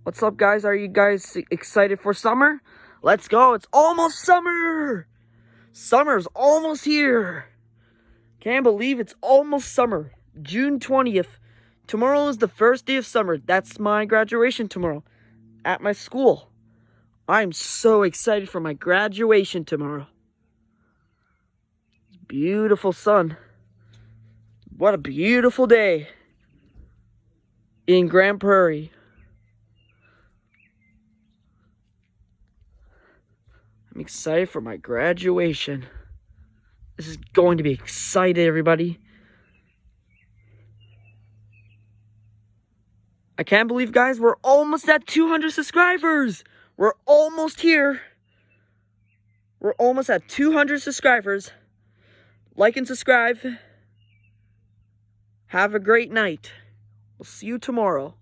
What's up, guys? Are you guys excited for summer? Let's go. It's almost summer. Summer's almost here. Can't believe it's almost summer. June 20th. Tomorrow is the first day of summer. That's my graduation tomorrow at my school. I'm so excited for my graduation tomorrow. It's beautiful sun. What a beautiful day in Grand Prairie. I'm excited for my graduation. This is going to be exciting, everybody. I can't believe, guys, we're almost at 200 subscribers. We're almost here. We're almost at 200 subscribers. Like and subscribe. Have a great night. We'll see you tomorrow.